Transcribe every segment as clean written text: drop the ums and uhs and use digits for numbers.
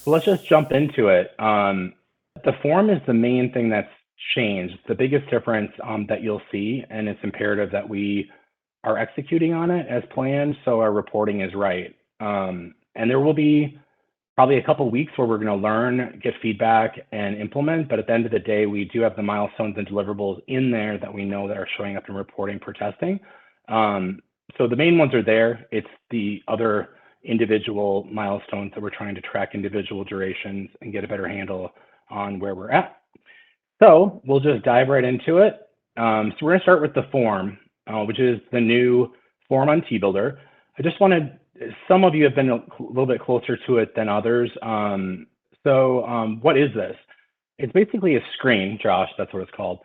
So let's just jump into it. The form is the main thing that's changed. It's the biggest difference that you'll see, and it's imperative that we are executing on it as planned so our reporting is right. And there will be probably a couple of weeks where we're going to learn, get feedback, and implement. But at the end of the day, we do have the milestones and deliverables in there that we know that are showing up in reporting for testing. So the main ones are there. It's the other individual milestones that we're trying to track individual durations and get a better handle on where we're at. So we'll just dive right into it. So we're going to start with the form, which is the new form on TBuilder. I just wanted, some of you have been a little bit closer to it than others. What is this? It's basically a screen, Josh, that's what it's called.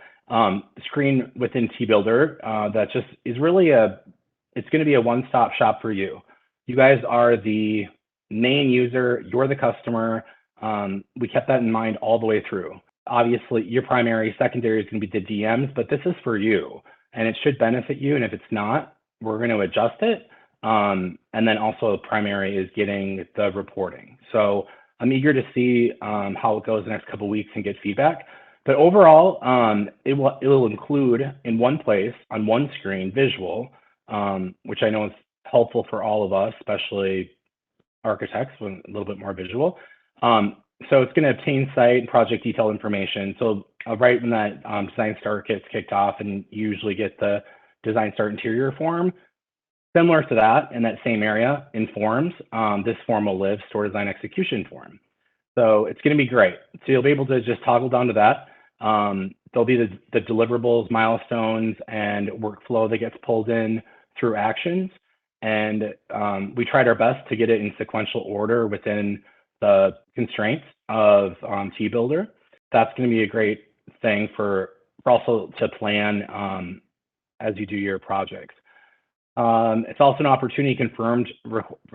Screen within TBuilder that just is really it's going to be a one-stop shop for you. You guys are the main user, you're the customer. We kept that in mind all the way through. Obviously, your primary, secondary is going to be the DMs, but this is for you, and it should benefit you. And if it's not, we're going to adjust it. And then also the primary is getting the reporting. So I'm eager to see how it goes the next couple of weeks and get feedback. But overall, it will include in one place on one screen visual, which I know is helpful for all of us, especially architects, with a little bit more visual. So it's going to obtain site and project detail information. So right when that design start gets kicked off, and you usually get the design start interior form, similar to that in that same area in forms, this form will live store design execution form. So it's going to be great. So you'll be able to just toggle down to that. There'll be the deliverables, milestones, and workflow that gets pulled in through actions. And we tried our best to get it in sequential order within the constraints of TBuilder. That's going to be a great thing for also to plan as you do your projects. It's also an opportunity to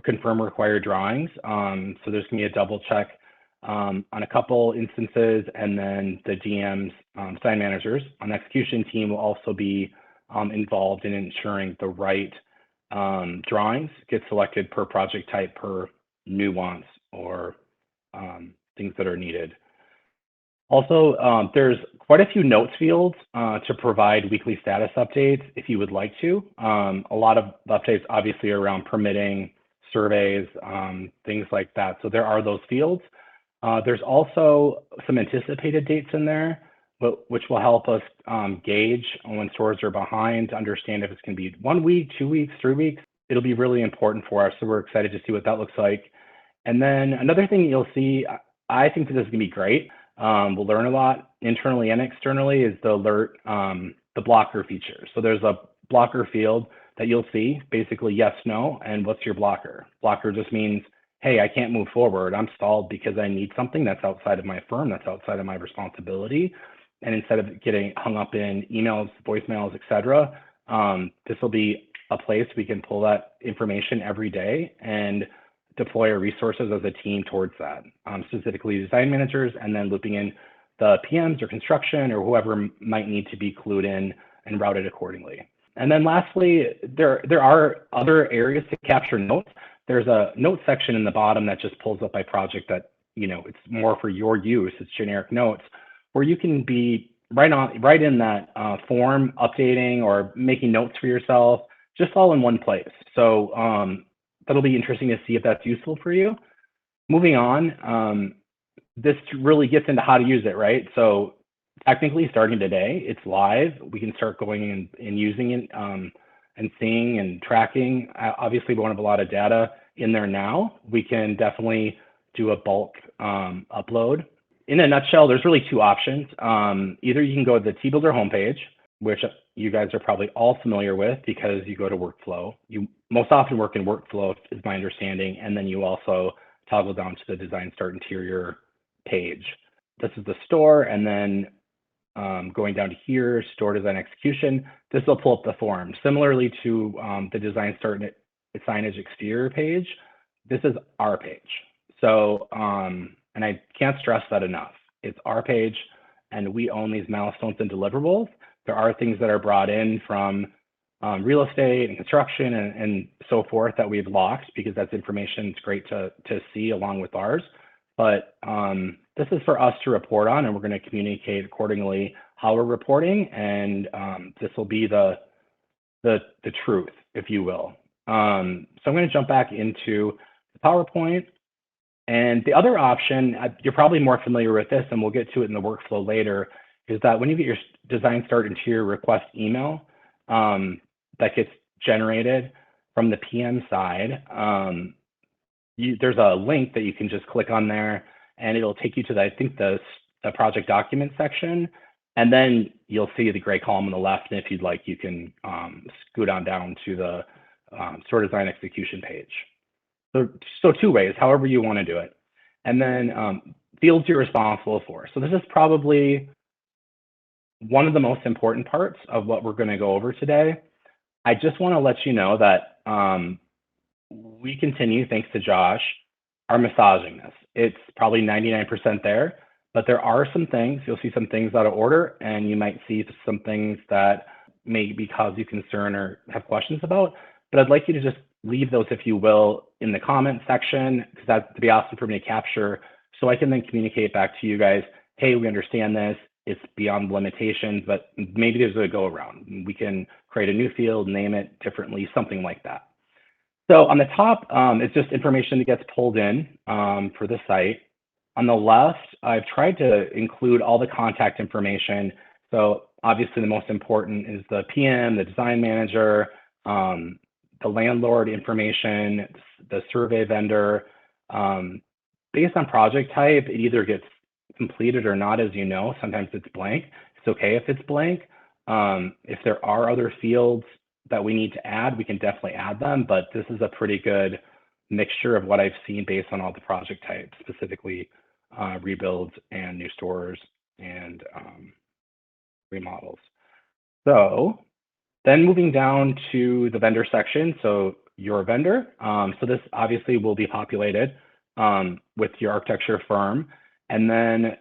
confirm required drawings. So there's going to be a double check on a couple instances, and then the DMs, sign managers on the execution team will also be involved in ensuring the right drawings get selected per project type, per nuance, or things that are needed. Also, there's quite a few notes fields to provide weekly status updates if you would like to. A lot of the updates obviously are around permitting, surveys, things like that. So there are those fields. There's also some anticipated dates in there, which will help us gauge when stores are behind, to understand if it's going to be 1 week, 2 weeks, 3 weeks. It'll be really important for us. So we're excited to see what that looks like. And then another thing you'll see, I think that this is going to be great. We'll learn a lot internally and externally, is the alert, the blocker feature. So there's a blocker field that you'll see, basically yes, no, and what's your blocker? Blocker just means, hey, I can't move forward. I'm stalled because I need something that's outside of my firm, that's outside of my responsibility. And instead of getting hung up in emails, voicemails, etc., this will be a place we can pull that information every day and deploy our resources as a team towards that, specifically design managers, and then looping in the PMs or construction or whoever might need to be clued in and routed accordingly. And then lastly, there are other areas to capture notes. There's a note section in the bottom that just pulls up by project that, it's more for your use. It's generic notes where you can be right in that form, updating or making notes for yourself, just all in one place. So that'll be interesting to see if that's useful for you. Moving on, this really gets into how to use it, right? So technically starting today, it's live. We can start going and using it and seeing and tracking. Obviously, we don't have a lot of data in there now. We can definitely do a bulk upload. In a nutshell, there's really two options. Either you can go to the TBuilder homepage, which you guys are probably all familiar with because you go to workflow. You most often work in workflow, is my understanding, and then you also toggle down to the design start interior page. This is the store, and then going down to here, store design execution, this will pull up the form. Similarly to the design start signage exterior page, this is our page. So, and I can't stress that enough. It's our page, and we own these milestones and deliverables. There are things that are brought in from real estate and construction and so forth that we've locked, because that's information it's great to see along with ours. but this is for us to report on, and we're going to communicate accordingly how we're reporting, and this will be the truth, if you will. So I'm going to jump back into the PowerPoint. And the other option, you're probably more familiar with this, and we'll get to it in the workflow later, is that when you get your design start interior request email that gets generated from the PM side, there's a link that you can just click on there, and it'll take you to the, I think the project document section, and then you'll see the gray column on the left. And if you'd like, you can scoot on down to the store design execution page. So two ways, however you want to do it. And then fields you're responsible for. So this is probably one of the most important parts of what we're going to go over today. I just want to let you know that we continue, thanks to Josh, are massaging this. It's probably 99% there, but there are some things, you'll see some things out of order, and you might see some things that may cause you concern or have questions about. But I'd like you to just leave those, if you will, in the comment section, because that'd be awesome for me to capture, so I can then communicate back to you guys, hey, we understand this, it's beyond limitations, but maybe there's a go around. We can create a new field, name it differently, something like that. So on the top is just information that gets pulled in for the site. On the left, I've tried to include all the contact information. So obviously the most important is the PM, the design manager, the landlord information, the survey vendor. Based on project type, it either gets completed or not, as you know. Sometimes it's blank. It's okay if it's blank. If there are other fields that we need to add, we can definitely add them, but this is a pretty good mixture of what I've seen based on all the project types, specifically rebuilds and new stores and remodels. So then moving down to the vendor section, so your vendor. So this obviously will be populated with your architecture firm. And then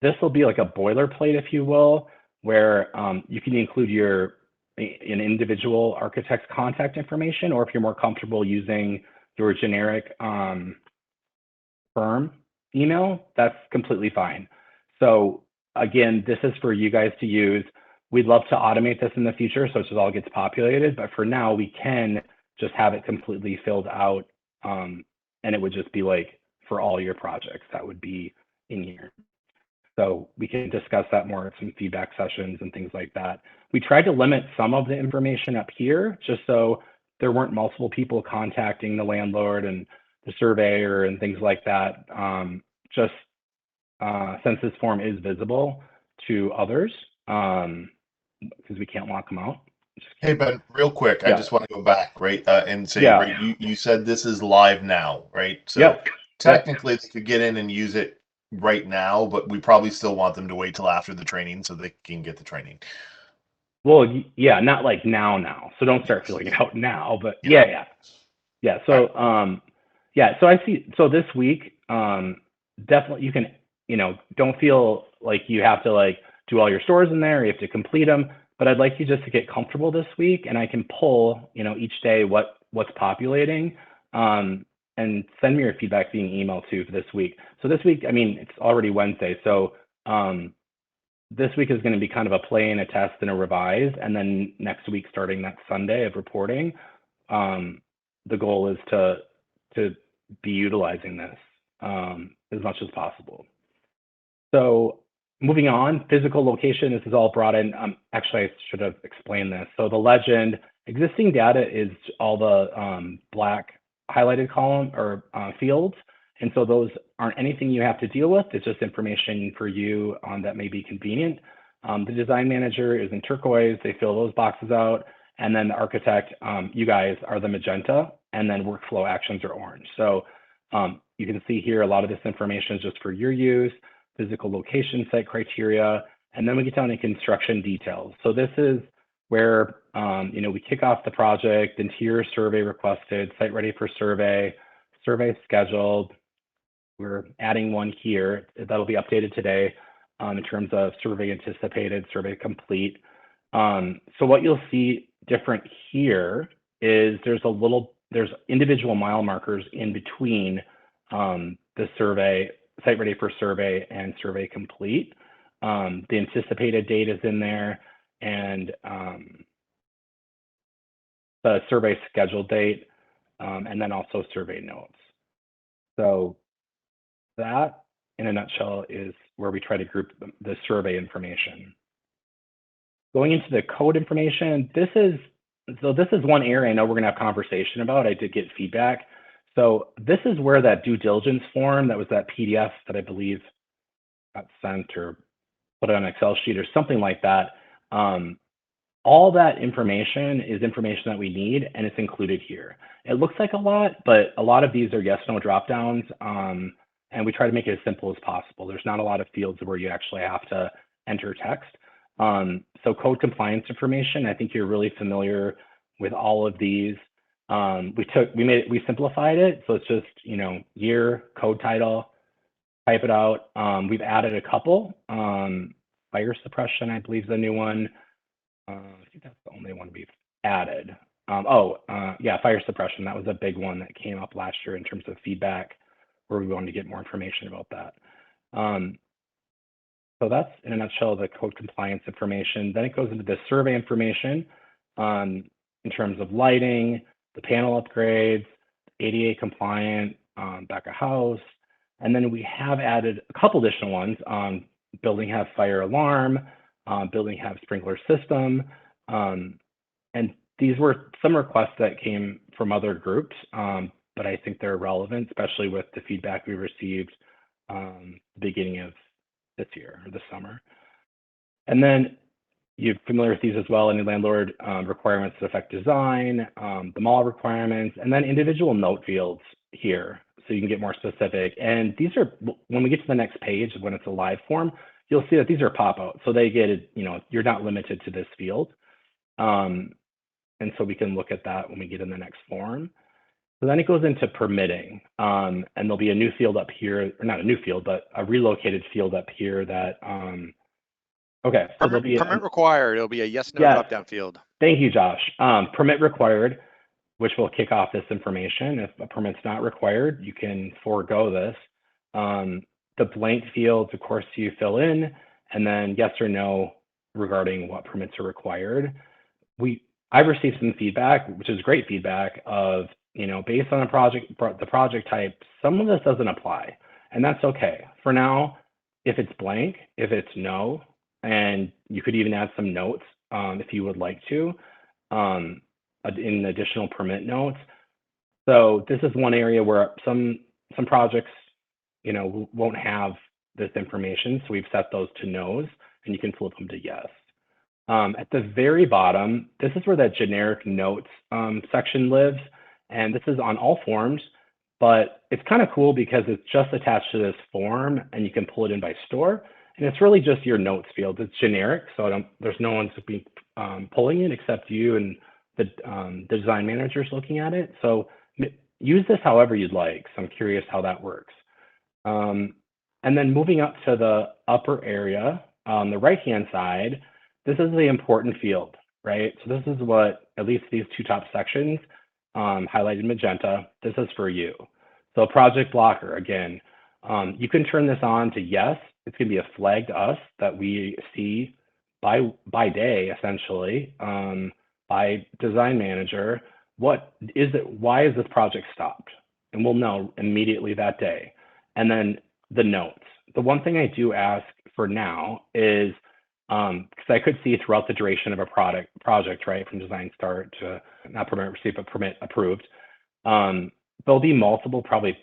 this will be like a boilerplate, if you will, where you can include an individual architect's contact information, or if you're more comfortable using your generic firm email, that's completely fine. So again, this is for you guys to use. We'd love to automate this in the future, so it just all gets populated, but for now we can just have it completely filled out, and it would just be like for all your projects that would be in here. So we can discuss that more at some feedback sessions and things like that. We tried to limit some of the information up here just so there weren't multiple people contacting the landlord and the surveyor and things like that, since this form is visible to others, because we can't lock them out. Hey, Ben, real quick, I Yeah. just want to go back, right, and say, Yeah. right, you said this is live now, right? So Yep. technically they could get in and use it right now, but we probably still want them to wait till after the training so they can get the training. Well, yeah, not like now. So don't start filling it out now, but yeah. So, so I see, so this week, definitely you can, don't feel like you have to like do all your stores in there, you have to complete them, but I'd like you just to get comfortable this week, and I can pull, each day what's populating, and send me your feedback via email too for this week. So this week, I mean, it's already Wednesday, so this week is going to be kind of a play and a test and a revise, and then next week, starting that Sunday of reporting, the goal is to be utilizing this as much as possible. So moving on, physical location, this is all brought in. Actually, I should have explained this. So the legend, existing data is all the black highlighted column or fields. And so those aren't anything you have to deal with. It's just information for you that may be convenient. The design manager is in turquoise. They fill those boxes out. And then the architect, you guys are the magenta, and then workflow actions are orange. So you can see here, a lot of this information is just for your use, physical location, site criteria, and then we get down to construction details. So this is where, we kick off the project, interior survey requested, site ready for survey, survey scheduled. We're adding one here that'll be updated today in terms of survey anticipated, survey complete. So what you'll see different here is there's individual mile markers in between the survey, site ready for survey and survey complete. The anticipated date is in there, and the survey scheduled date, and then also survey notes. So that, in a nutshell, is where we try to group the survey information. Going into the code information, this is one area I know we're going to have conversation about. I did get feedback. So this is where that due diligence form, that was that PDF that I believe got sent or put on an Excel sheet or something like that. All that information is information that we need, and it's included here. It looks like a lot, but a lot of these are yes/no dropdowns, and we try to make it as simple as possible. There's not a lot of fields where you actually have to enter text. So code compliance information, I think you're really familiar with all of these. We simplified it, so it's just, year, code title, type it out. We've added a couple. Fire suppression, I believe, is a new one. I think that's the only one we've added. Yeah, fire suppression. That was a big one that came up last year in terms of feedback, where we wanted to get more information about that. So that's, in a nutshell, the code compliance information. Then it goes into the survey information in terms of lighting, the panel upgrades, ADA compliant, back of house. And then we have added a couple additional ones. Building have fire alarm, building have sprinkler system. And these were some requests that came from other groups, but I think they're relevant, especially with the feedback we received beginning of this year or this summer. And then you're familiar with these as well, any landlord requirements that affect design, the mall requirements, and then individual note fields here, so you can get more specific. And these are, when we get to the next page, when it's a live form, you'll see that these are pop-out. So they get, you're not limited to this field. And so we can look at that when we get in the next form. So then it goes into permitting, and there'll be a new field up here, or not a new field, but a relocated field up here that, okay. So there'll be permit required. It'll be a yes/no drop-down field. Thank you, Josh. Permit required, which will kick off this information. If a permit's not required, you can forego this. The blank fields, of course, you fill in, and then yes or no regarding what permits are required. I've received some feedback, which is great feedback, of, based on the project type, some of this doesn't apply, and that's okay. For now, if it's blank, if it's no, and you could even add some notes if you would like to, in additional permit notes. So this is one area where some projects, won't have this information, so we've set those to no's, and you can flip them to yes. At the very bottom, this is where that generic notes section lives, and this is on all forms, but it's kind of cool because it's just attached to this form, and you can pull it in by store, and it's really just your notes field. It's generic, so there's no one to be pulling it except you and the design managers looking at it. So use this however you'd like. So I'm curious how that works. And then moving up to the upper area on the right-hand side, this is the important field, right? So this is what, at least these two top sections, highlighted magenta, this is for you. So project blocker, again, you can turn this on to yes. It's going to be a flag to us that we see by day, essentially, by design manager. What is it? Why is this project stopped? And we'll know immediately that day. And then the notes. The one thing I do ask for now is, because I could see throughout the duration of a project, right, from design start to not permit received, but permit approved, there'll be multiple probably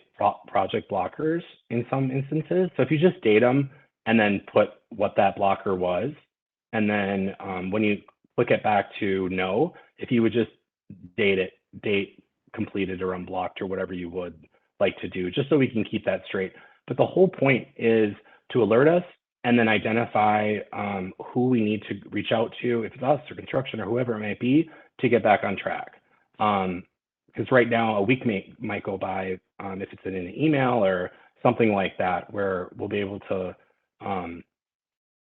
project blockers in some instances. So if you just date them and then put what that blocker was, and then when you click it back to no, if you would just date completed or unblocked or whatever you would like to do, just so we can keep that straight. But the whole point is to alert us and then identify who we need to reach out to, if it's us or construction or whoever it might be, to get back on track. Because right now a week might go by if it's in an email or something like that, where we'll be able to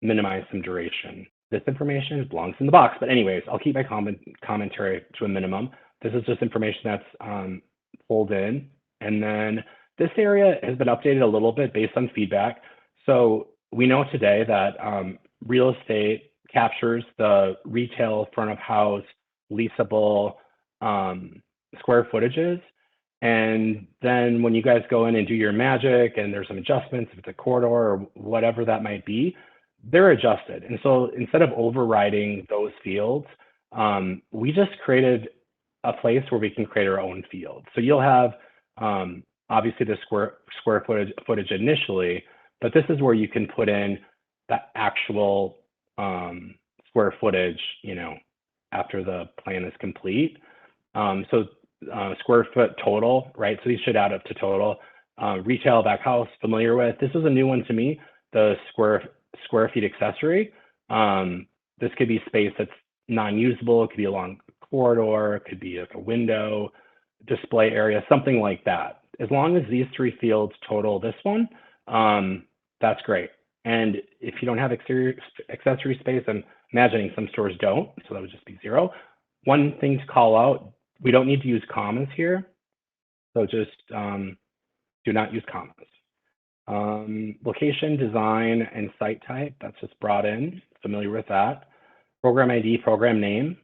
minimize some duration. This information belongs in the box, but anyways, I'll keep my commentary to a minimum. This is just information that's pulled in. And then This area has been updated a little bit based on feedback. So we know today that real estate captures the retail front of house leasable square footages. And then when you guys go in and do your magic and there's some adjustments, if it's a corridor or whatever that might be, they're adjusted. And so instead of overriding those fields, we just created a place where we can create our own field. So you'll have obviously the square footage initially, but this is where you can put in the actual square footage, you know, after the plan is complete. So square foot total, right? So these should add up to total. Retail back house, familiar with. This is a new one to me, the square feet accessory. This could be space that's non-usable. It could be a long corridor. It could be like a window, display area, something like that. As long as these three fields total this one, that's great. And if you don't have accessory space, I'm imagining some stores don't, so that would just be 0. One thing to call out, we don't need to use commas here. So just do not use commas. Location, design, and site type, that's just brought in, familiar with that. Program ID, program name,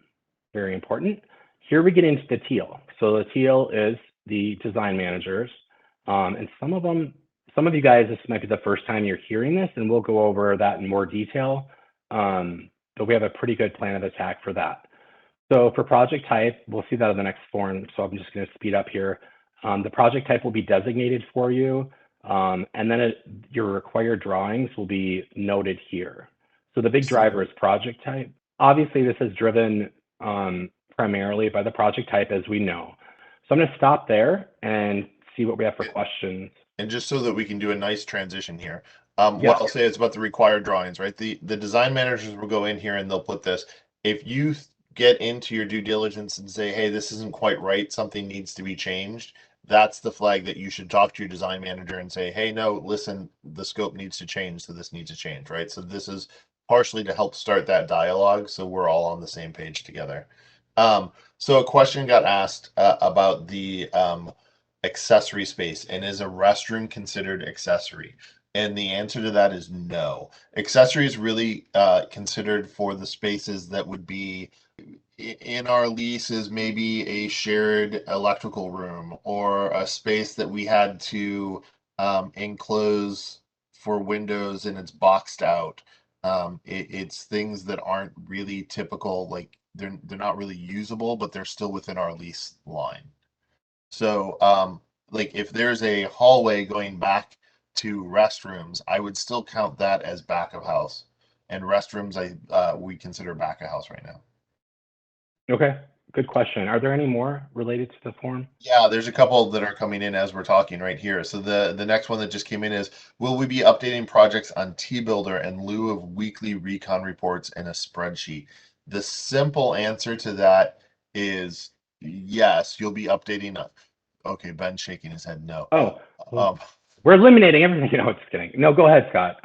very important. Here we get into the teal. So the teal is the design managers. And some of you guys, this might be the first time you're hearing this, and we'll go over that in more detail. But we have a pretty good plan of attack for that. So for project type, we'll see that in the next form. So I'm just going to speed up here. The project type will be designated for you. And then your required drawings will be noted here. So the big driver is project type. Obviously, this is driven primarily by the project type, as we know. So I'm going to stop there and see what we have for questions. And just so that we can do a nice transition here, what I'll say is about the required drawings, right? The design managers will go in here and they'll put this. If you get into your due diligence and say, hey, this isn't quite right, something needs to be changed, that's the flag that you should talk to your design manager and say, hey, no, listen, the scope needs to change, so this needs to change, right? So this is partially to help start that dialogue so we're all on the same page together. So a question got asked about the accessory space, and is a restroom considered accessory? And the answer to that is no. Accessory is really considered for the spaces that would be in our lease is maybe a shared electrical room or a space that we had to enclose for windows and it's boxed out. It's things that aren't really typical, like they're not really usable, but they're still within our lease line. So like if there's a hallway going back to restrooms, I would still count that as back of house. And restrooms, we consider back of house right now. Okay, good question. Are there any more related to the form? Yeah, there's a couple that are coming in as we're talking right here. So the next one that just came in is, will we be updating projects on T-Builder in lieu of weekly recon reports in a spreadsheet? The simple answer to that is yes, you'll be updating. Okay, Ben's shaking his head no. Oh, we're eliminating everything. No, just kidding. No, go ahead, Scott.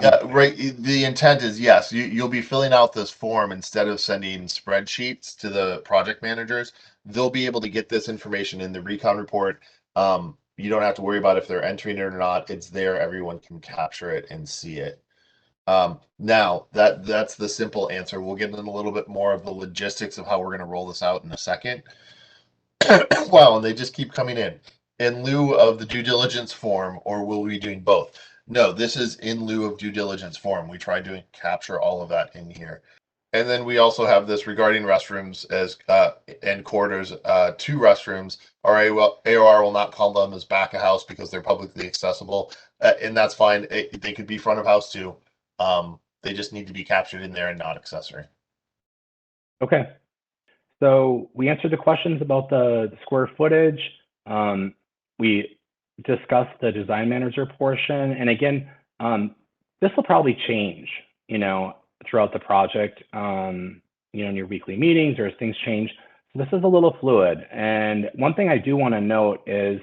Yeah, right. The intent is yes, you'll be filling out this form instead of sending spreadsheets to the project managers. They'll be able to get this information in the recon report. You don't have to worry about if they're entering it or not. It's there. Everyone can capture it and see it. Now that's the simple answer. We'll get in a little bit more of the logistics of how we're going to roll this out in a second. Wow, and they just keep coming in lieu of the due diligence form, or will we be doing both? No, this is in lieu of due diligence form. We tried to capture all of that in here. And then we also have this regarding restrooms as and corridors, 2 restrooms. Our AOR will not call them as back of house because they're publicly accessible, and that's fine. They could be front of house too. They just need to be captured in there and not accessory. Okay. So we answered the questions about the square footage. We discussed the design manager portion. And again, this will probably change, you know, throughout the project, you know, in your weekly meetings or as things change. So this is a little fluid. And one thing I do want to note is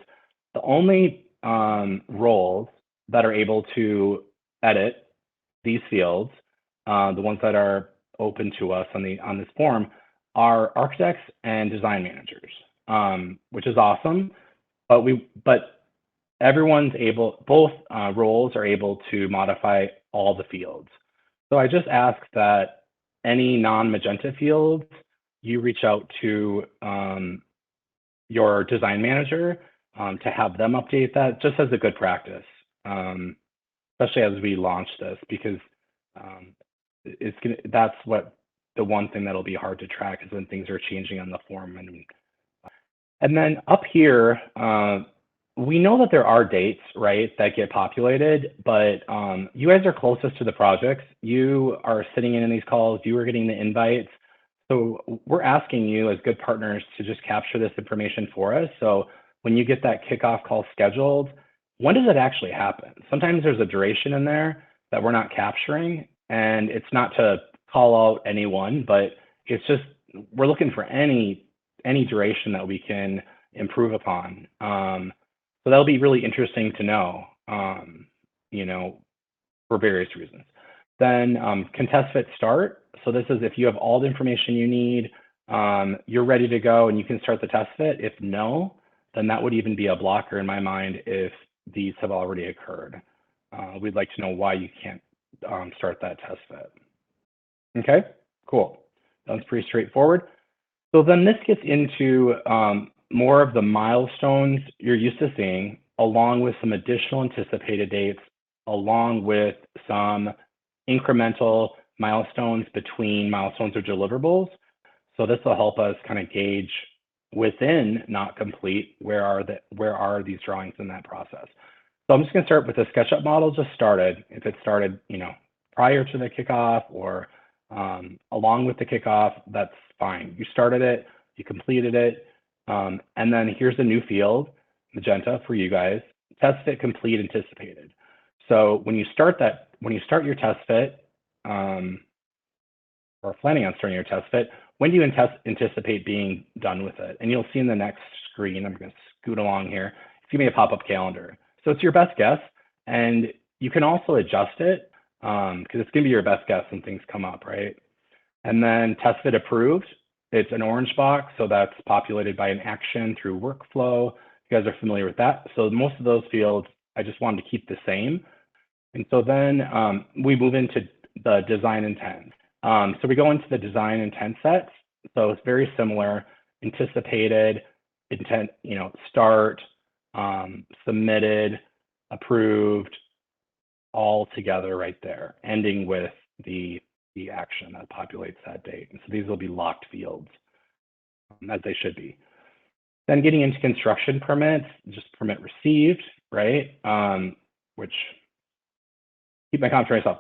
the only roles that are able to edit these fields, the ones that are open to us on this form, are architects and design managers, which is awesome. But both roles are able to modify all the fields. So I just ask that any non-magenta fields, you reach out to your design manager to have them update that, just as a good practice, especially as we launch this, because that's what the one thing that'll be hard to track is when things are changing on the form. And then up here, we know that there are dates, right, that get populated, but you guys are closest to the projects. You are sitting in these calls, you are getting the invites. So we're asking you as good partners to just capture this information for us. So when you get that kickoff call scheduled, when does it actually happen? Sometimes there's a duration in there that we're not capturing, and it's not to call out anyone, but it's just, we're looking for any duration that we can improve upon. So that'll be really interesting to know, you know, for various reasons. Then can test fit start? So this is if you have all the information you need, you're ready to go and you can start the test fit. If no, then that would even be a blocker in my mind if these have already occurred. We'd like to know why you can't start that test fit. Okay, cool. That's pretty straightforward. So then this gets into more of the milestones you're used to seeing, along with some additional anticipated dates, along with some incremental milestones between milestones or deliverables. So this will help us kind of gauge within not complete, where are these drawings in that process. So I'm just going to start with the SketchUp model just started. If it started, you know, prior to the kickoff or along with the kickoff, that's fine. You started it, you completed it, and then here's a new field, magenta for you guys, test fit complete anticipated. So when you start your test fit, or planning on starting your test fit, when do you anticipate being done with it? And you'll see in the next screen, I'm going to scoot along here, it's going to be a pop-up calendar. So it's your best guess, and you can also adjust it because it's going to be your best guess when things come up, right? And then test fit approved, it's an orange box, so that's populated by an action through workflow. You guys are familiar with that. So most of those fields, I just wanted to keep the same. And so then we move into the design intent. So we go into the design intent sets. So it's very similar, anticipated, intent, you know, start, submitted, approved, all together right there, ending with the action that populates that date. And so these will be locked fields, as they should be. Then getting into construction permits, just permit received, right? Which, keep my comment for myself.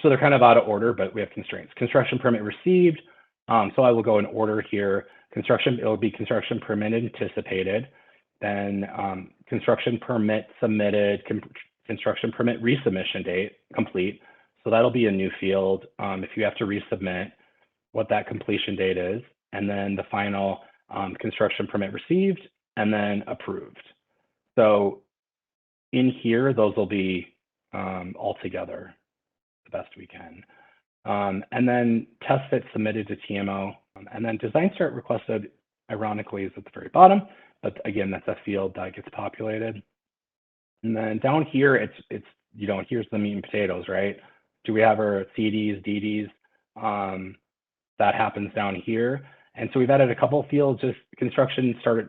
So they're kind of out of order, but we have constraints. Construction permit received. So I will go in order here. It'll be construction permit anticipated, then construction permit submitted, construction permit resubmission date complete. So that'll be a new field if you have to resubmit, what that completion date is, and then the final construction permit received and then approved. So in here, those will be all together the best we can. And then test fit submitted to TMO, and then design start requested, ironically, is at the very bottom, but again, that's a field that gets populated. And then down here, it's you know, here's the meat and potatoes, right? Do we have our CDs, DDs? That happens down here. And so we've added a couple of fields, just construction started,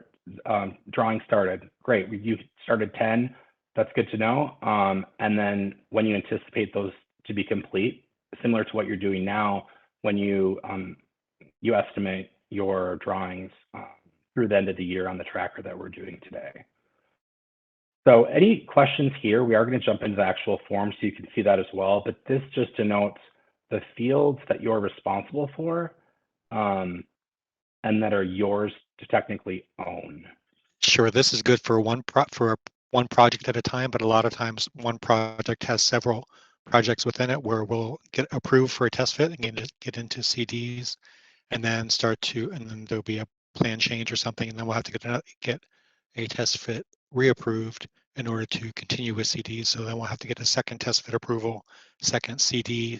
drawing started. Great, you started 10, that's good to know. And then when you anticipate those to be complete, similar to what you're doing now, when you estimate your drawings through the end of the year on the tracker that we're doing today. So any questions here? We are going to jump into the actual form so you can see that as well, but this just denotes the fields that you're responsible for and that are yours to technically own. Sure, this is good for one project at a time, but a lot of times one project has several projects within it where we'll get approved for a test fit and get into CDs, and then and then there'll be a plan change or something, and then we'll have to get a test fit reapproved in order to continue with CDs. So then we'll have to get a second test fit approval, second CD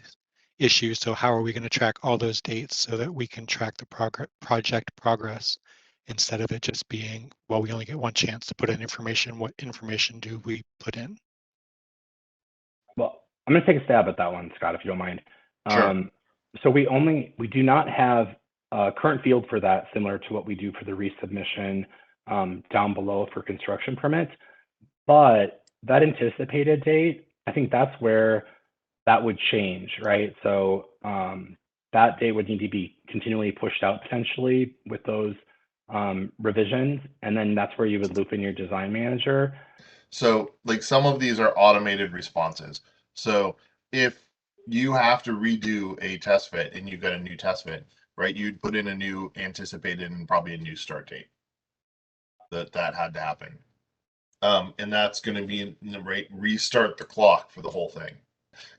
issue. So how are we going to track all those dates so that we can track the project progress instead of it just being, well, we only get one chance to put in information. What information do we put in? Well, I'm going to take a stab at that one, Scott, if you don't mind. Sure. So we do not have a current field for that, similar to what we do for the resubmission down below for construction permits. But that anticipated date, I think that's where that would change, right? So that date would need to be continually pushed out potentially with those revisions. And then that's where you would loop in your design manager. So like some of these are automated responses. So if you have to redo a test fit and you've got a new test fit, right? You'd put in a new anticipated and probably a new start date that had to happen. And that's going to be right, restart the clock for the whole thing.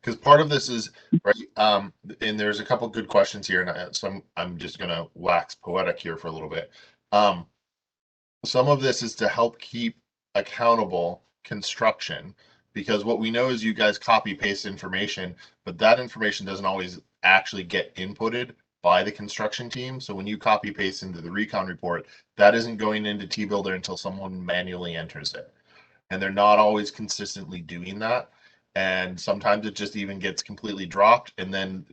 Because part of this is right, and there's a couple good questions here, and so I'm just going to wax poetic here for a little bit. Some of this is to help keep accountable construction, because what we know is you guys copy paste information, but that information doesn't always actually get inputted by the construction team. So when you copy paste into the recon report, that isn't going into T-Builder until someone manually enters it. And they're not always consistently doing that. And sometimes it just even gets completely dropped. And then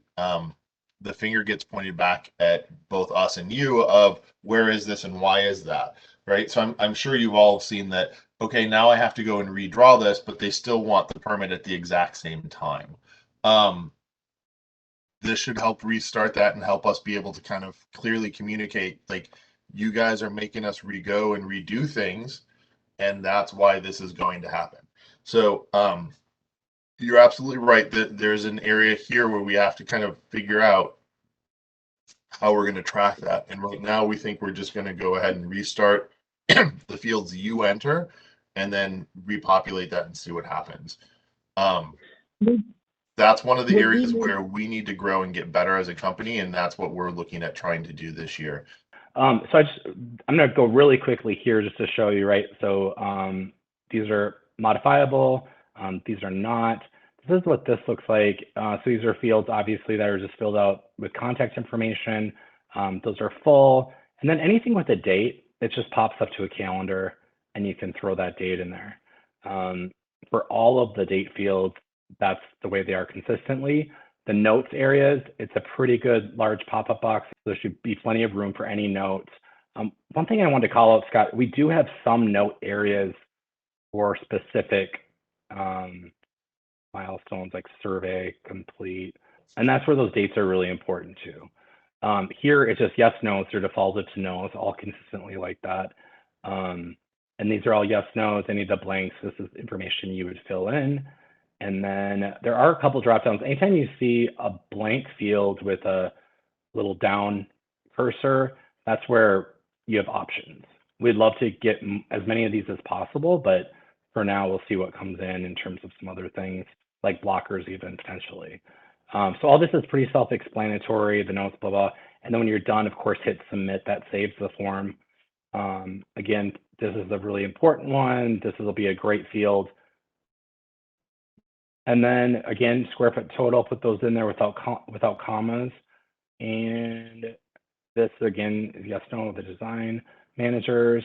the finger gets pointed back at both us and you of where is this and why is that? Right. So I'm sure you've all seen that. Okay, now I have to go and redraw this, but they still want the permit at the exact same time. This should help restart that and help us be able to kind of clearly communicate, like, you guys are making us re-go and redo things, and that's why this is going to happen. So you're absolutely right that there's an area here where we have to kind of figure out how we're going to track that. And right now we think we're just going to go ahead and restart the fields you enter and then repopulate that and see what happens. That's one of the areas where we need to grow and get better as a company, and that's what we're looking at trying to do this year. So I'm going to go really quickly here just to show you, right? So these are modifiable. These are not. This is what this looks like. So these are fields, obviously, that are just filled out with contact information. Those are full. And then anything with a date, it just pops up to a calendar, and you can throw that date in there. For all of the date fields, that's the way they are consistently. The notes areas, it's a pretty good large pop-up box. So there should be plenty of room for any notes. One thing I wanted to call out, Scott, we do have some note areas for specific milestones like survey complete. And that's where those dates are really important too. Here it's just yes, no's, they're defaulted to no. It's all consistently like that. And these are all yes, no's. Any of the blanks, this is information you would fill in. And then there are a couple drop downs. Anytime you see a blank field with a little down cursor, that's where you have options. We'd love to get as many of these as possible, but for now, we'll see what comes in terms of some other things like blockers even potentially. So all this is pretty self-explanatory, the notes, blah, blah. And then when you're done, of course, hit submit, that saves the form. Again, this is a really important one. This will be a great field. And then again, square foot total, put those in there without commas. And this again is yes, no, the design managers,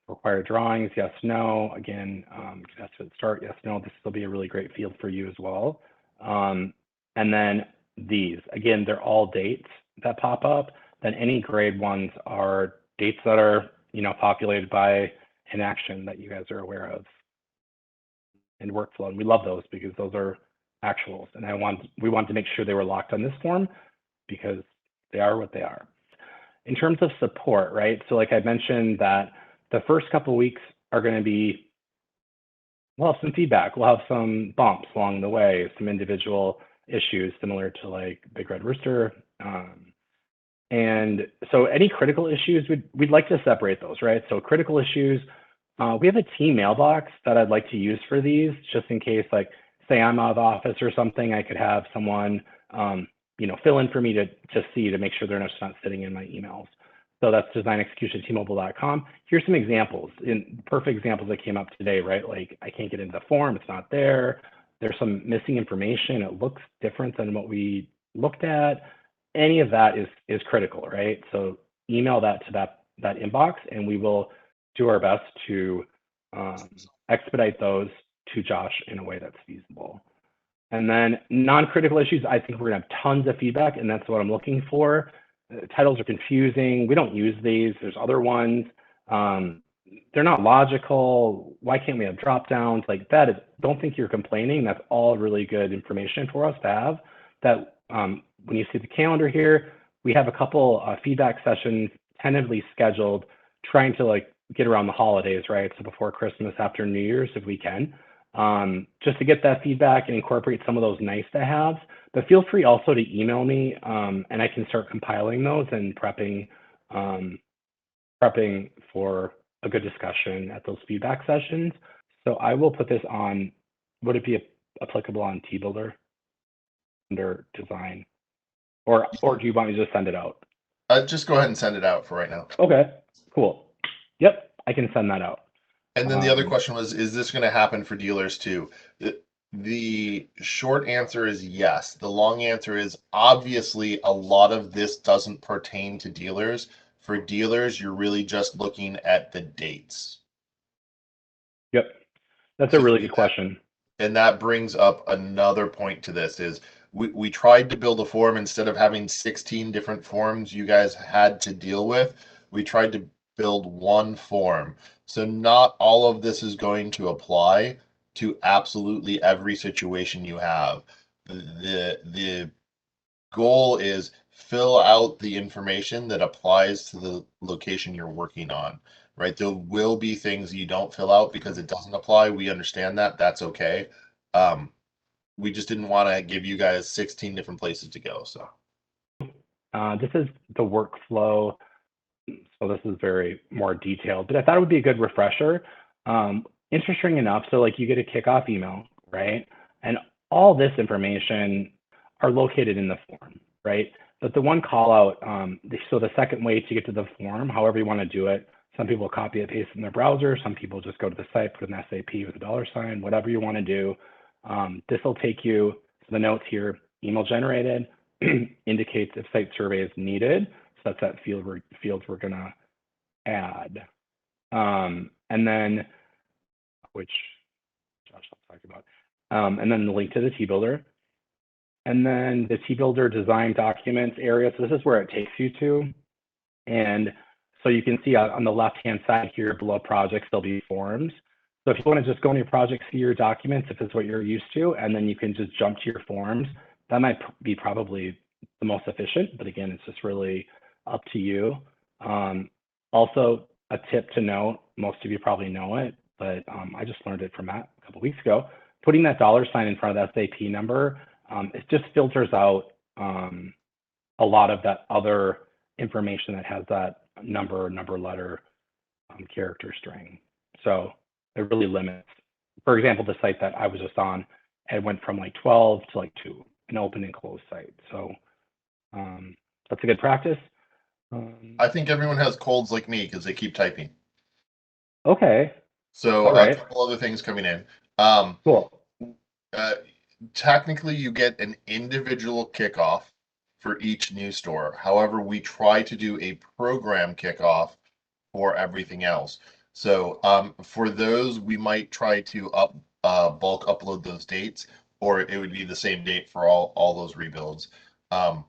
required drawings, yes, no. Again, yes, start, yes, no. This will be a really great field for you as well. And then these, again, they're all dates that pop up. Then any grade ones are dates that are, populated by an action that you guys are aware of in workflow. And we love those because those are actuals. And we want to make sure they were locked on this form because they are what they are. In terms of support, right? So like I mentioned that the first couple of weeks are going to be, we'll have some feedback. We'll have some bumps along the way, some individual issues similar to like Big Red Rooster. And so any critical issues, we'd like to separate those, right? So critical issues, we have a team mailbox that I'd like to use for these, just in case, like, say I'm out of office or something, I could have someone, fill in for me to see, to make sure they're just not sitting in my emails. So that's designexecution@tmobile.com. Here's some examples, perfect examples that came up today, right? Like I can't get into the form, it's not there. There's some missing information. It looks different than what we looked at. Any of that is critical, right? So email that to that inbox, and we will do our best to expedite those to Josh in a way that's feasible. And then non-critical issues, I think we're gonna have tons of feedback, and that's what I'm looking for. Titles are confusing. We don't use these. There's other ones. They're not logical. Why can't we have drop downs like that? Don't think you're complaining. That's all really good information for us to have. That when you see the calendar here, we have a couple feedback sessions tentatively scheduled, trying to like get around the holidays, right? So before Christmas, after New Year's, if we can, just to get that feedback and incorporate some of those nice to haves. But feel free also to email me, and I can start compiling those and prepping for a good discussion at those feedback sessions. So I will put this on. Would it be applicable on TBuilder under design, or do you want me to just send it out? Just go ahead and send it out for right now. Okay, cool. Yep, I can send that out. And then the other question was, is this going to happen for dealers too? The short answer is yes. The long answer is obviously a lot of this doesn't pertain to dealers. For dealers, you're really just looking at the dates. Yep, that's a really good question. And that brings up another point to this is we tried to build a form instead of having 16 different forms you guys had to deal with. We tried to build one form. So not all of this is going to apply to absolutely every situation you have. The goal is fill out the information that applies to the location you're working on, right? There will be things you don't fill out because it doesn't apply. We understand that. That's okay. We just didn't want to give you guys 16 different places to go. So this is the workflow. So this is very more detailed, but I thought it would be a good refresher. Interesting enough, so like you get a kickoff email, right? And all this information are located in the form, right? But the one call out, so the second way to get to the form, however you want to do it, some people copy and paste in their browser, some people just go to the site, put an SAP with a $sign, whatever you want to do. This will take you to the notes here, email generated, indicates if site survey is needed. So that's that fields we're gonna add. And then, which Josh will talk about. And then the link to the TBuilder. And then the TBuilder design documents area. So this is where it takes you to. And so you can see on the left-hand side here below projects, there'll be forms. So if you want to just go in your projects, see your documents, if it's what you're used to, and then you can just jump to your forms, that might be probably the most efficient. But again, it's just really up to you. Also, a tip to note, most of you probably know it, but I just learned it from Matt a couple weeks ago. Putting that $sign in front of the SAP number, it just filters out a lot of that other information that has that number letter character string. So it really limits. For example, the site that I was just on, it went from like 12 to like 2, an open and closed site. So that's a good practice. I think everyone has colds like me because they keep typing. Okay. So a couple other things coming in. Cool. Technically, you get an individual kickoff for each new store. However, we try to do a program kickoff for everything else. So for those, we might try to bulk upload those dates, or it would be the same date for all those rebuilds. I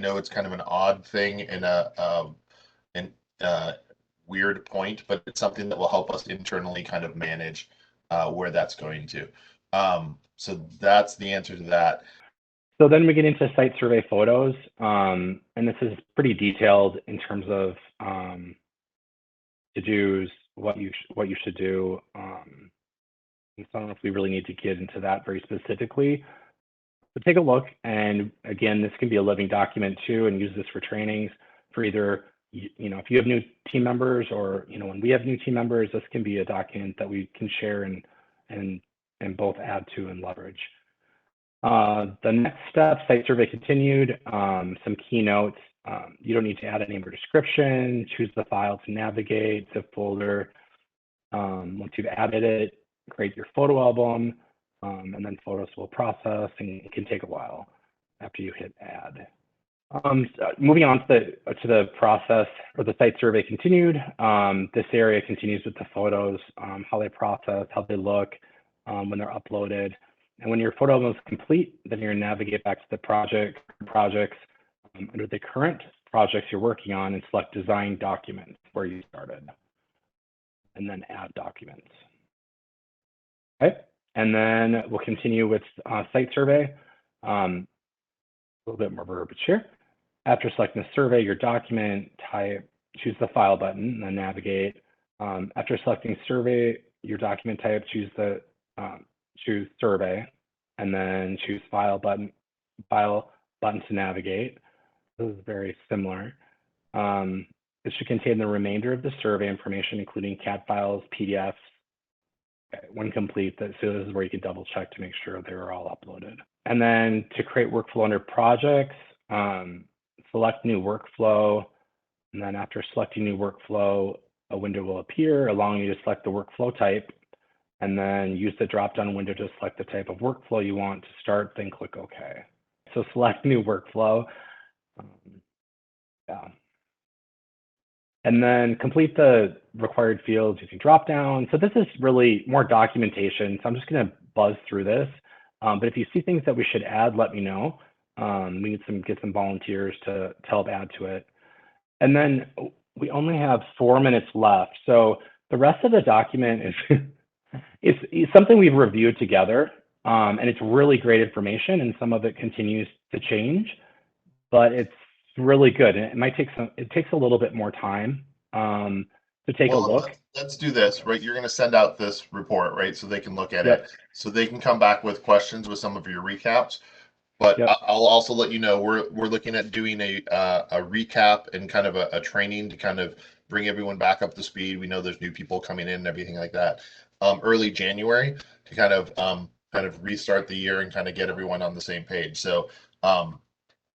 know it's kind of an odd thing and a weird point, but it's something that will help us internally kind of manage where that's going to. So that's the answer to that. So then we get into site survey photos, and this is pretty detailed in terms of to-dos, what you should do. So I don't know if we really need to get into that very specifically. But take a look, and again, this can be a living document too, and use this for trainings for either, you know, if you have new team members, or when we have new team members, this can be a document that we can share and both add to and leverage. The next step, site survey continued, some keynotes. You don't need to add a name or description, choose the file to navigate, zip folder. Once you've added it, create your photo album, and then photos will process, and it can take a while after you hit add. Moving on to the process or the site survey continued. This area continues with the photos, how they process, how they look when they're uploaded. And when your photo is complete, then you're gonna navigate back to the projects under the current projects you're working on and select design documents where you started, and then add documents. Okay, and then we'll continue with site survey. A little bit more verbiage here. After selecting the survey, your document type, choose the file button and then navigate. After selecting survey, your document type, choose survey, and then choose file button to navigate. This is very similar. It should contain the remainder of the survey information, including CAD files, PDFs. When complete, so this is where you can double check to make sure they were all uploaded. And then to create workflow under projects, select new workflow. And then after selecting new workflow, a window will appear allowing you to select the workflow type, and then use the drop-down window to select the type of workflow you want to start, then click OK. So select new workflow. Yeah. And then complete the required fields using drop down. So this is really more documentation. So I'm just going to buzz through this. But if you see things that we should add, let me know. We need get some volunteers to help add to it. And then we only have 4 minutes left. So the rest of the document is something we've reviewed together. And it's really great information, and some of it continues to change, but it's really good. And it takes a little bit more time to take a look. Let's do this, right? You're going to send out this report, right? So they can look at it. So they can come back with questions with some of your recaps. But I'll also let you know, we're looking at doing a recap and kind of a training to kind of bring everyone back up to speed. We know there's new people coming in and everything like that. Early January to kind of restart the year and kind of get everyone on the same page. So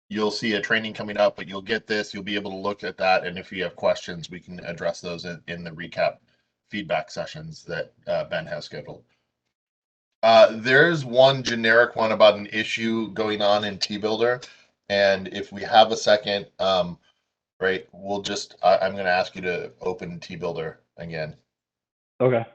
you'll see a training coming up, but you'll get this, you'll be able to look at that. And if you have questions, we can address those in the recap feedback sessions that Ben has scheduled. There's one generic one about an issue going on in T-Builder. And if we have a second, right, we'll just, I'm going to ask you to open T-Builder again. Okay.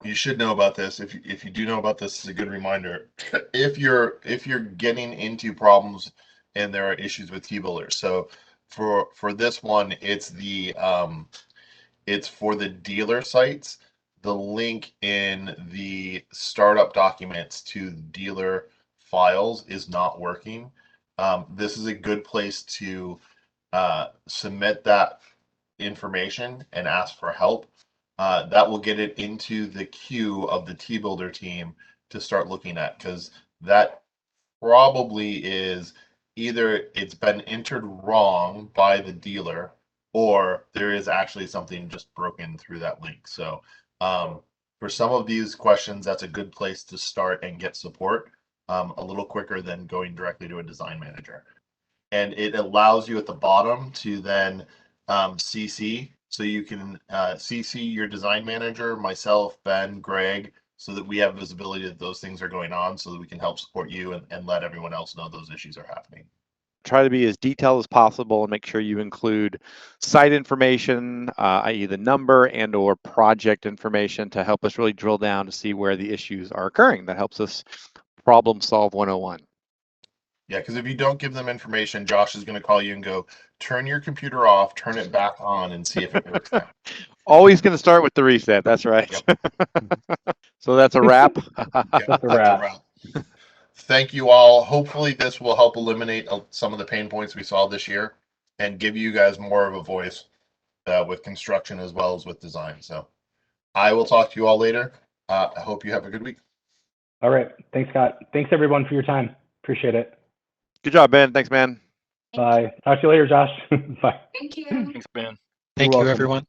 You should know about this. If you do know about this, it's a good reminder. If you're getting into problems and there are issues with T-Builder. So for this one, it's for the dealer sites. The link in the startup documents to dealer files is not working. This is a good place to submit that information and ask for help. That will get it into the queue of the T-Builder team to start looking at, because that probably is either it's been entered wrong by the dealer, or there is actually something just broken through that link. So for some of these questions, that's a good place to start and get support a little quicker than going directly to a design manager. And it allows you at the bottom to then CC. So you can CC your design manager, myself, Ben, Greg, so that we have visibility that those things are going on, so that we can help support you and let everyone else know those issues are happening. Try to be as detailed as possible and make sure you include site information, i.e. the number and or project information, to help us really drill down to see where the issues are occurring. That helps us problem solve 101. Yeah, because if you don't give them information, Josh is going to call you and go, turn your computer off, turn it back on, and see if it works now. Always going to start with the reset. That's right. Yep. So that's a wrap. That's a wrap. Thank you all. Hopefully this will help eliminate some of the pain points we saw this year and give you guys more of a voice with construction as well as with design. So I will talk to you all later. I hope you have a good week. All right. Thanks, Scott. Thanks, everyone, for your time. Appreciate it. Good job, Ben. Thanks, man. Bye. Talk to you later, Josh. Bye. Thank you. Thanks, Ben. Thank you, everyone.